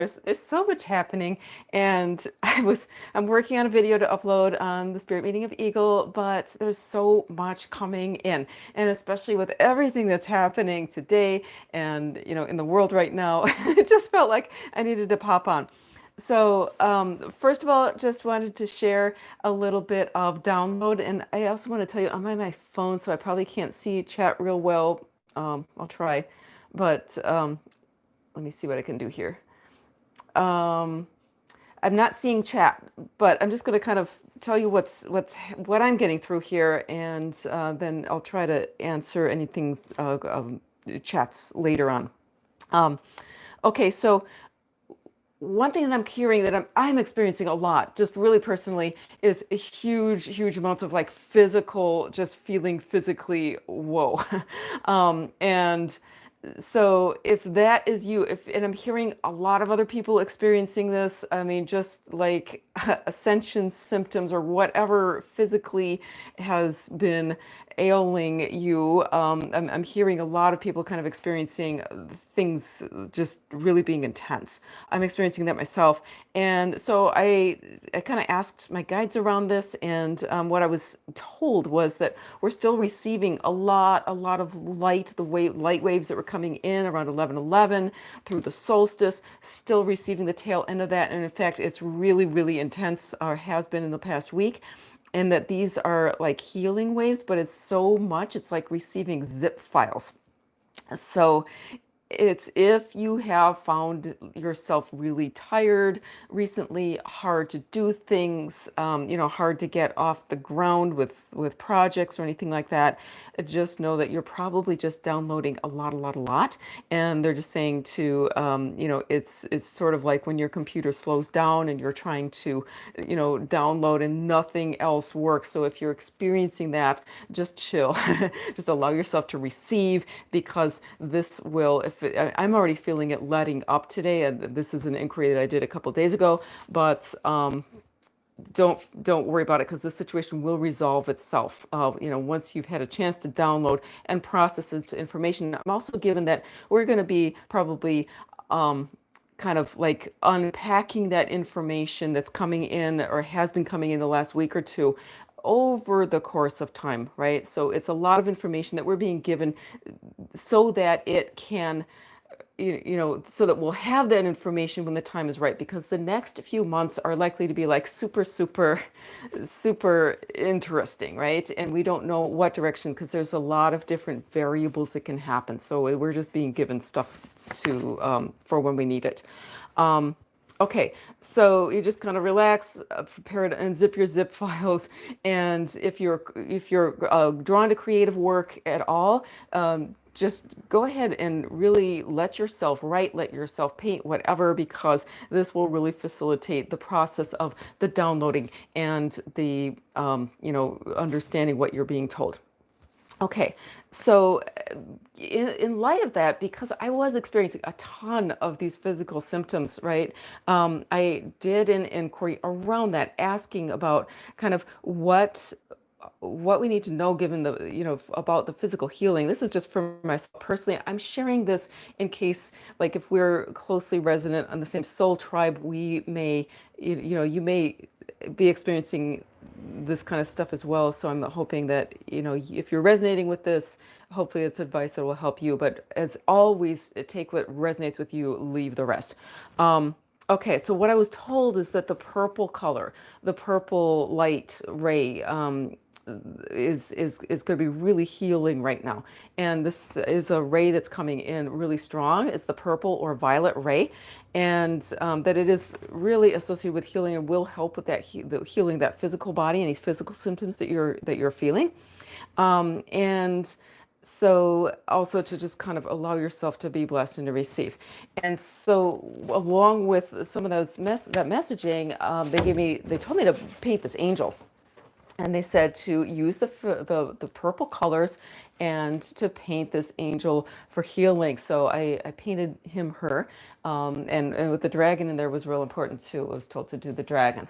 There's so much happening, and I'm working on a video to upload on the spirit meeting of Eagle, but there's so much coming in, and especially with everything that's happening today and in the world right now, it just felt like I needed to pop on. So, first of all, just wanted to share a little bit of download, and I also want to tell you I'm on my phone, so I probably can't see chat real well. I'll try, but let me see what I can do here. Um, I'm not seeing chat, but I'm just going to kind of tell you what I'm getting through here, and then I'll try to answer anything chats later on. Um, okay, so one thing that I'm hearing that I'm experiencing a lot, just really personally, is a huge amounts of like physical, just feeling physically whoa, and so if that is you, if and I'm hearing a lot of other people experiencing this, I mean, just like ascension symptoms or whatever physically has been ailing you, I'm hearing a lot of people kind of experiencing things just really being intense. I'm experiencing that myself, and so I kind of asked my guides around this, and what I was told was that we're still receiving a lot of light, light waves that were coming in around 11:11 through the solstice, still receiving the tail end of that, and in fact, it's really intense, or has been in the past week. And that these are like healing waves, but it's so much, it's like receiving zip files. So it's if you have found yourself really tired recently, hard to do things, hard to get off the ground with projects or anything like that, just know that you're probably just downloading a lot. And they're just saying to, it's sort of like when your computer slows down and you're trying to, download and nothing else works. So if you're experiencing that, just chill, just allow yourself to receive, because this will, I'm already feeling it letting up today, and this is an inquiry that I did a couple days ago, but don't worry about it, because the situation will resolve itself. Once you've had a chance to download and process this information. I'm also given that we're going to be probably kind of like unpacking that information that's coming in or has been coming in the last week or two over the course of time, right? So it's a lot of information that we're being given so that it can, so that we'll have that information when the time is right, because the next few months are likely to be like super interesting, right? And we don't know what direction, because there's a lot of different variables that can happen. So we're just being given stuff to for when we need it. Okay, so you just kind of relax, prepare to unzip your zip files, and if you're drawn to creative work at all, just go ahead and really let yourself write, let yourself paint, whatever, because this will really facilitate the process of the downloading and the understanding what you're being told. Okay, so in light of that, because I was experiencing a ton of these physical symptoms, right? I did an inquiry around that, asking about kind of what we need to know, given the about the physical healing. This is just for myself personally. I'm sharing this in case, like, if we're closely resonant on the same soul tribe, we may, you may be experiencing this kind of stuff as well. So I'm hoping that, if you're resonating with this, hopefully it's advice that will help you. But as always, take what resonates with you, leave the rest. Okay, so what I was told is that the purple color, the purple light ray, is going to be really healing right now. And this is a ray that's coming in really strong. It's the purple or violet ray, and that it is really associated with healing and will help with that the healing that physical body and these physical symptoms that you're feeling. And so also to just kind of allow yourself to be blessed and to receive. And so along with some of that messaging, they told me to paint this angel. And they said to use the purple colors and to paint this angel for healing. So I painted her, and with the dragon in there was real important too. I was told to do the dragon.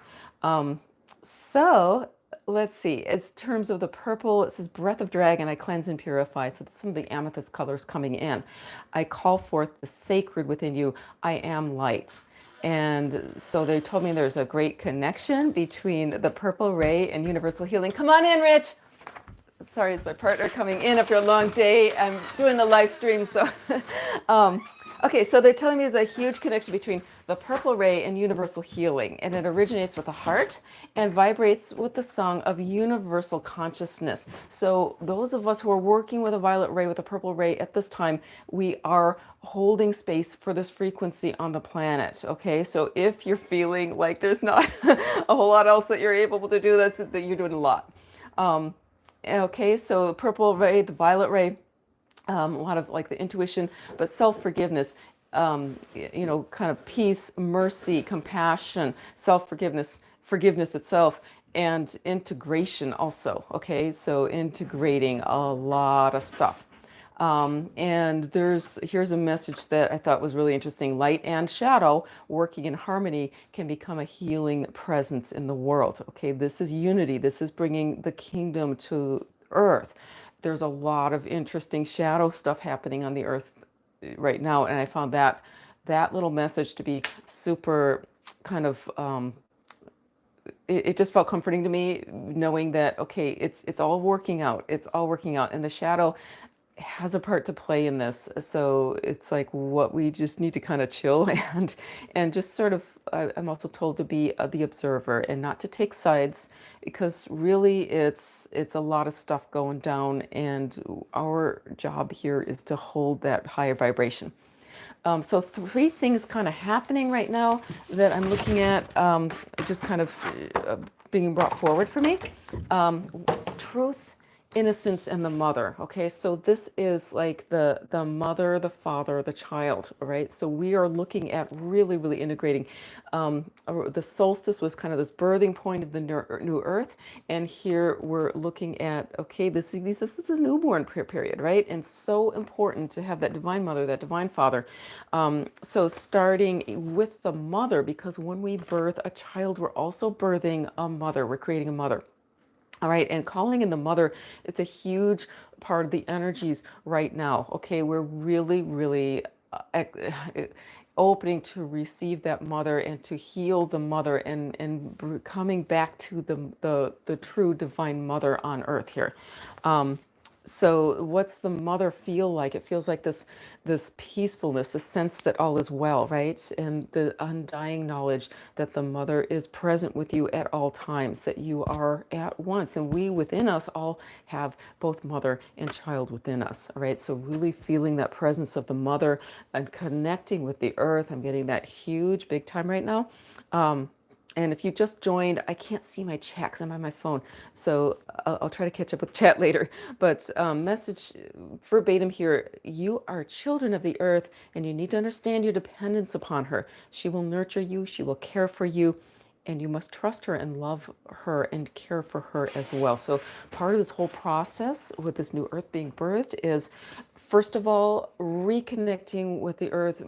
So let's see. In terms of the purple, it says breath of dragon, I cleanse and purify. So some of the amethyst colors coming in. I call forth the sacred within you. I am light. And so they told me there's a great connection between the purple ray and universal healing. Come on in, Rich. Sorry, it's my partner coming in after a long day. I'm doing the live stream, so um, okay. So they're telling me there's a huge connection between the purple ray and universal healing, and it originates with the heart and vibrates with the song of universal consciousness. So those of us who are working with a violet ray, with a purple ray at this time, we are holding space for this frequency on the planet. Okay, so if you're feeling like there's not a whole lot else that you're able to do, that you're doing a lot. Um, Okay, so the purple ray, the violet ray, a lot of like the intuition, but self-forgiveness, kind of peace, mercy, compassion, self-forgiveness, forgiveness itself, and integration also. Okay, so integrating a lot of stuff. And here's a message that I thought was really interesting. Light and shadow working in harmony can become a healing presence in the world. Okay, this is unity. This is bringing the kingdom to earth. There's a lot of interesting shadow stuff happening on the earth right now, and I found that little message to be super kind of it just felt comforting to me knowing that okay, it's all working out. It's all working out, and the shadow has a part to play in this. So it's like what we just need to kind of chill and just sort of I'm also told to be the observer and not to take sides, because really it's a lot of stuff going down, and our job here is to hold that higher vibration. So three things kind of happening right now that I'm looking at, just kind of being brought forward for me. Truth, innocence, and the mother. Okay, so this is like the mother, the father, the child. Right. So we are looking at really integrating. The solstice was kind of this birthing point of the new earth, and here we're looking at okay, this is the newborn period, right? And so important to have that divine mother, that divine father. So starting with the mother, because when we birth a child, we're also birthing a mother. We're creating a mother. All right, and calling in the mother, it's a huge part of the energies right now. Okay, we're really opening to receive that mother and to heal the mother and coming back to the true divine mother on earth here. So what's the mother feel like? It feels like this peacefulness, the sense that all is well, right? And the undying knowledge that the mother is present with you at all times, that you are at once. And we within us all have both mother and child within us, all right? So really feeling that presence of the mother and connecting with the earth. I'm getting that huge, big time right now. And if you just joined, I can't see my chat because I'm on my phone. So I'll try to catch up with chat later. But message verbatim here, you are children of the earth and you need to understand your dependence upon her. She will nurture you, she will care for you, and you must trust her and love her and care for her as well. So part of this whole process with this new earth being birthed is, first of all, reconnecting with the earth,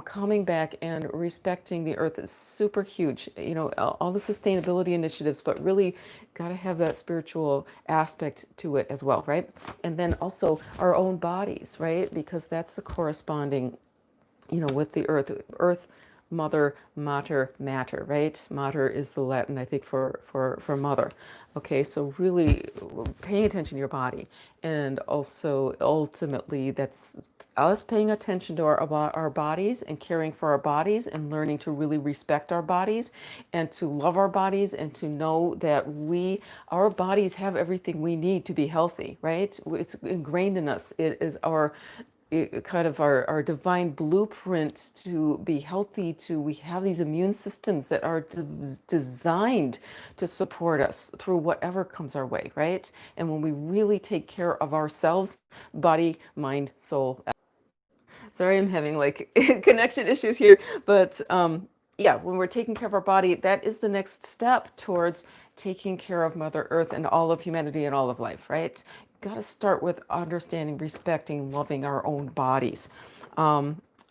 coming back and respecting the earth is super huge. You know, all the sustainability initiatives, but really got to have that spiritual aspect to it as well, right? And then also our own bodies, right? Because that's the corresponding, with the earth. Earth, mother, mater, matter, right? Mater is the Latin, I think, for mother. Okay, so really paying attention to your body, and also ultimately that's us paying attention to our bodies and caring for our bodies and learning to really respect our bodies and to love our bodies and to know that our bodies have everything we need to be healthy, right? It's ingrained in us. It is kind of our divine blueprint to be healthy. We have these immune systems that are designed to support us through whatever comes our way, right? And when we really take care of ourselves, body, mind, soul. Sorry, I'm having like connection issues here, but yeah, when we're taking care of our body, that is the next step towards taking care of Mother Earth and all of humanity and all of life, right? Got to start with understanding, respecting, loving our own bodies.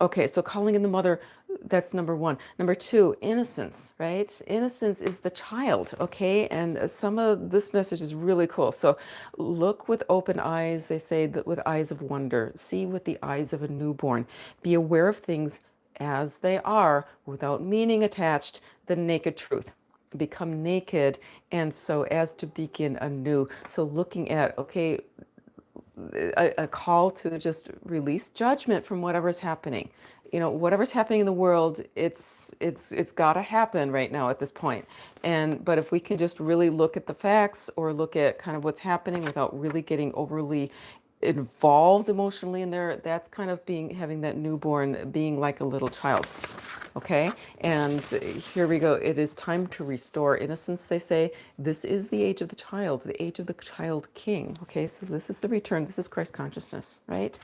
Okay, so calling in the mother, that's number one. Number two, innocence, right? Innocence is the child, okay? And some of this message is really cool. So look with open eyes, they say that with eyes of wonder, see with the eyes of a newborn, be aware of things as they are without meaning attached, the naked truth. Become naked, and so as to begin anew. So looking at, okay, a call to just release judgment from whatever's happening. You know, whatever's happening in the world, it's got to happen right now at this point. And but if we can just really look at the facts or look at kind of what's happening without really getting overly involved emotionally in there, that's kind of being having that newborn being like a little child. Okay, and here we go. It is time to restore innocence, they say. This is the age of the age of the child king. Okay, so this is the return. This is Christ consciousness, right?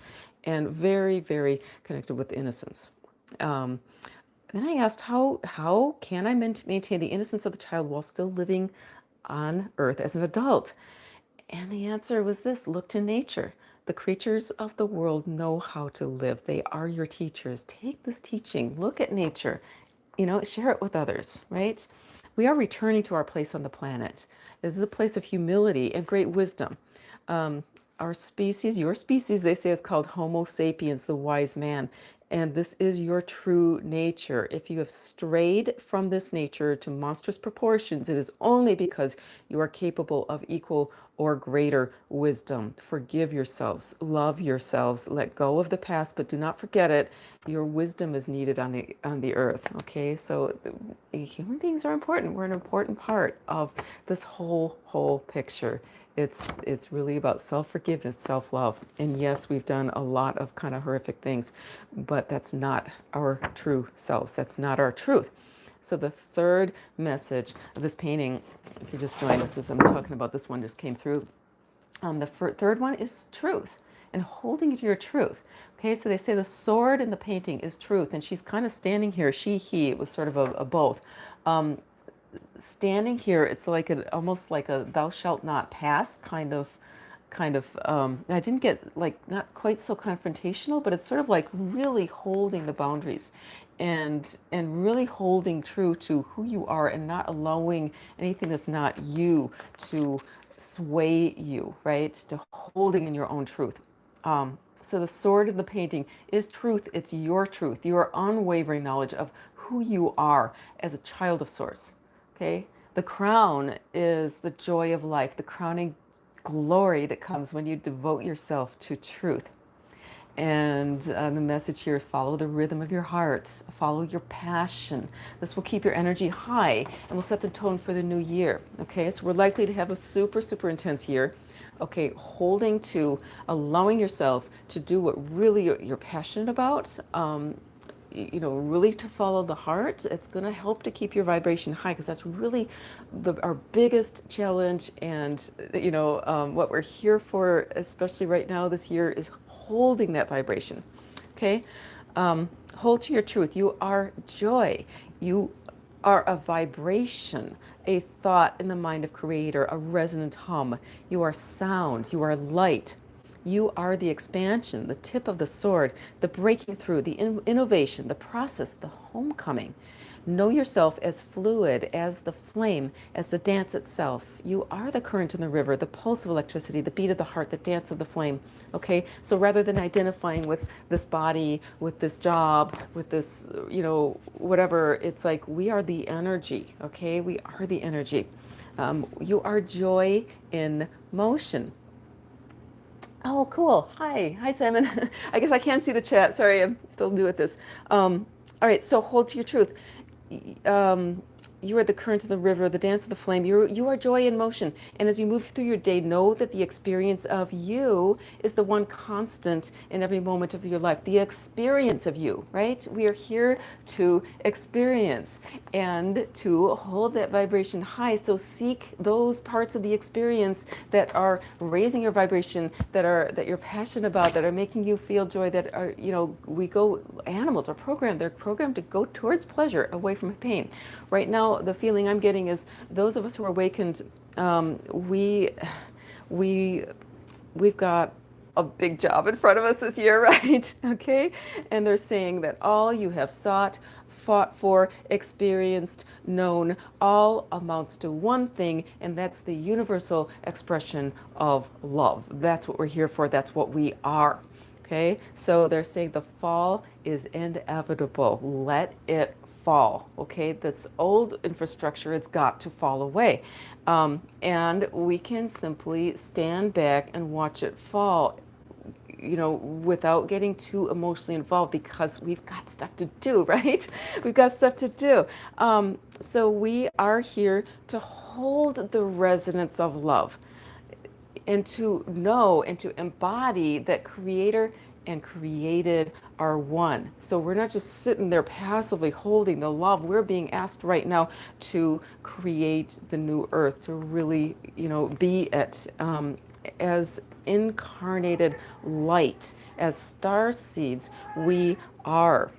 And very, very connected with innocence. Um, then I asked, how can I maintain the innocence of the child while still living on earth as an adult? And the answer was this: look to nature. The creatures of the world know how to live. They are your teachers. Take this teaching, look at nature, you know, share it with others, right? We are returning to our place on the planet. This is a place of humility and great wisdom. Our species, your species, they say, is called Homo sapiens, the wise man. And this is your true nature. If you have strayed from this nature to monstrous proportions, it is only because you are capable of equal or greater wisdom. Forgive yourselves, love yourselves, let go of the past, but do not forget it. Your wisdom is needed on the earth. Okay, so human beings are important. We're an important part of this whole picture. It's really about self-forgiveness, self-love. And yes, we've done a lot of kind of horrific things, but that's not our true selves. That's not our truth. So the third message of this painting, if you just joined us as I'm talking about, this one just came through. The third one is truth and holding to your truth. Okay, so they say the sword in the painting is truth, and she's kind of standing here, she, he, it was sort of a both. Standing here, it's like almost like a thou shalt not pass kind of I didn't get, like, not quite so confrontational, but it's sort of like really holding the boundaries and really holding true to who you are and not allowing anything that's not you to sway you, right? To holding in your own truth. So the sword in the painting is truth. It's your truth, your unwavering knowledge of who you are as a child of Source. Okay? The crown is the joy of life, the crowning glory that comes when you devote yourself to truth. And the message here is follow the rhythm of your heart, follow your passion. This will keep your energy high and will set the tone for the new year. Okay, so we're likely to have a super, super intense year. Okay, holding to allowing yourself to do what really you're passionate about. You know, really to follow the heart. It's going to help to keep your vibration high, because that's really our biggest challenge. And, you know, what we're here for, especially right now this year, is holding that vibration. Okay? Hold to your truth. You are joy. You are a vibration, a thought in the mind of Creator, a resonant hum. You are sound. You are light. You are the expansion, the tip of the sword, the breaking through, the innovation, the process, the homecoming. Know yourself as fluid, as the flame, as the dance itself. You are the current in the river, the pulse of electricity, the beat of the heart, the dance of the flame. Okay, so rather than identifying with this body, with this job, with this, you know, whatever, it's like we are the energy. Okay, we are the energy. You are joy in motion. Oh, cool. Hi, Simon. I guess I can't see the chat. Sorry, I'm still new at this. All right, so hold to your truth. You are the current of the river, the dance of the flame. You are joy in motion. And as you move through your day, know that the experience of you is the one constant in every moment of your life. The experience of you, right? We are here to experience and to hold that vibration high. So seek those parts of the experience that are raising your vibration, that you're passionate about, that are making you feel joy, that are, you know, animals are programmed. They're programmed to go towards pleasure, away from pain. Right now, the feeling I'm getting is those of us who are awakened, we've got a big job in front of us this year, right? Okay, and they're saying that all you have sought, fought for, experienced, known, all amounts to one thing, and that's the universal expression of love. That's what we're here for. That's what we are. Okay, so they're saying the fall is inevitable. Let it fall. Okay, this old infrastructure, it's got to fall away. And we can simply stand back and watch it fall, without getting too emotionally involved because we've got stuff to do, right? We've got stuff to do. So we are here to hold the resonance of love and to know and to embody that creator and created are one. So we're not just sitting there passively holding the love. We're being asked right now to create the new earth, to really, be it as incarnated light, as star seeds. We are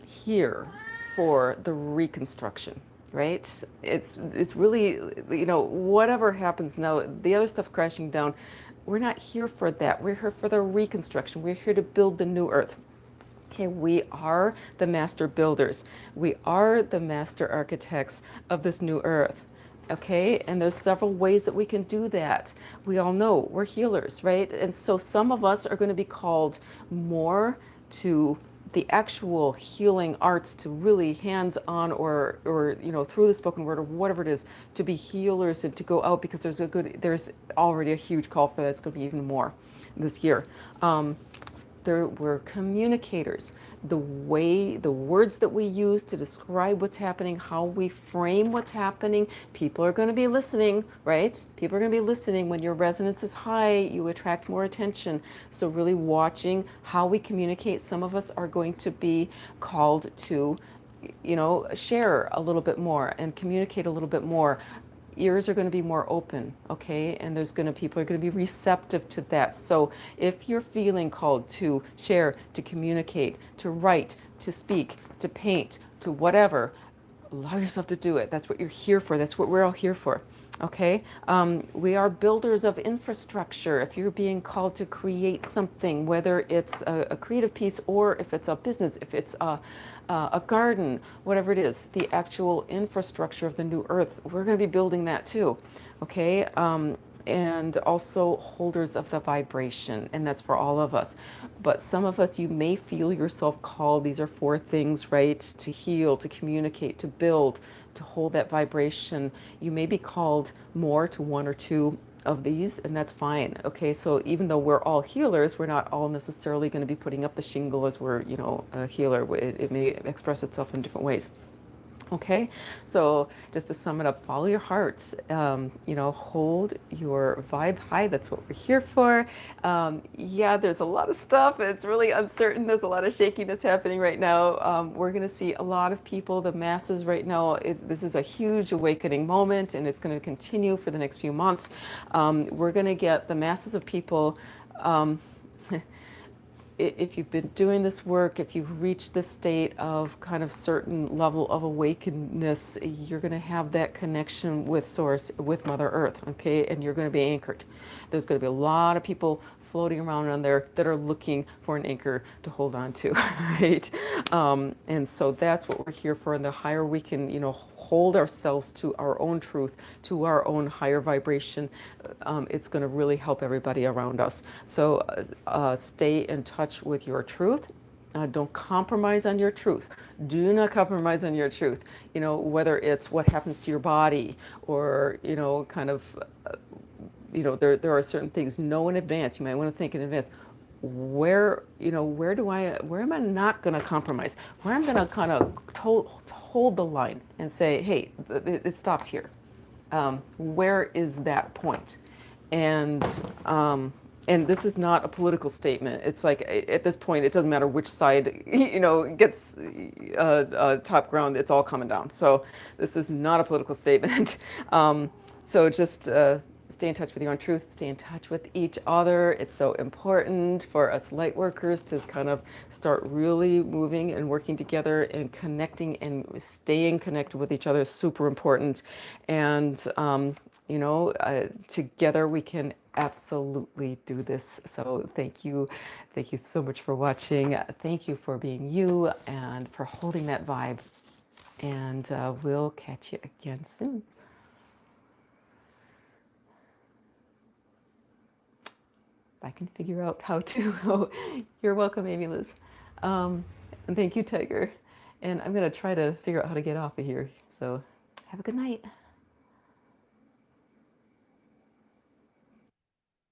here for the reconstruction, right? It's really, whatever happens now, the other stuff's crashing down. We're not here for that. We're here for the reconstruction. We're here to build the new earth. Okay, we are the master builders. We are the master architects of this new earth. Okay, and there's several ways that we can do that. We all know we're healers, right? And so some of us are going to be called more to the actual healing arts, to really hands-on or through the spoken word or whatever it is, to be healers and to go out, because there's already a huge call for that. It's going to be even more this year. We're communicators. The words that we use to describe what's happening, how we frame what's happening, people are going to be listening, right? People are going to be listening. When your resonance is high, you attract more attention. So really watching how we communicate. Some of us are going to be called to, share a little bit more and communicate a little bit more. Ears are going to be more open, okay? And people are going to be receptive to that. So if you're feeling called to share, to communicate, to write, to speak, to paint, to whatever, allow yourself to do it. That's what you're here for. That's what we're all here for. Okay, we are builders of infrastructure. If you're being called to create something, whether it's a creative piece or if it's a business, if it's a garden, whatever it is, the actual infrastructure of the new earth, we're going to be building that too. Okay, and also holders of the vibration, and that's for all of us. But some of us, you may feel yourself called. These are 4 things, right? To heal, to communicate, to build, to hold that vibration. You may be called more to 1 or 2 of these, and that's fine. Okay, so even though we're all healers, we're not all necessarily going to be putting up the shingle as we're, a healer. It may express itself in different ways. Okay, so just to sum it up, follow your heart, hold your vibe high. That's what we're here for. Yeah, there's a lot of stuff. It's really uncertain. There's a lot of shakiness happening right now. We're going to see a lot of people, the masses right now. This is a huge awakening moment, and it's going to continue for the next few months. We're going to get the masses of people. If you've been doing this work, if you've reached this state of kind of certain level of awakenedness, you're going to have that connection with Source, with Mother Earth, okay? And you're going to be anchored. There's going to be a lot of people floating around on there that are looking for an anchor to hold on to, right? And so that's what we're here for. And the higher we can, hold ourselves to our own truth, to our own higher vibration, it's going to really help everybody around us. So stay in touch with your truth. Don't compromise on your truth. Do not compromise on your truth. Whether it's what happens to your body or, there are certain things. Know in advance. You might want to think in advance. Where am I not going to compromise? Where I'm going to kind of hold the line and say, hey, it stops here. Where is that point? And this is not a political statement. It's like at this point, it doesn't matter which side gets top ground. It's all coming down. So this is not a political statement. So just stay in touch with your own truth. Stay in touch with each other. It's so important for us light workers to kind of start really moving and working together and connecting and staying connected with each other is super important. And together we can absolutely do this. So thank you so much for watching. Thank you for being you and for holding that vibe. And we'll catch you again soon. if I can figure out how to. Oh, you're welcome, Amy Liz. And thank you, Tiger. And I'm going to try to figure out how to get off of here. So have a good night.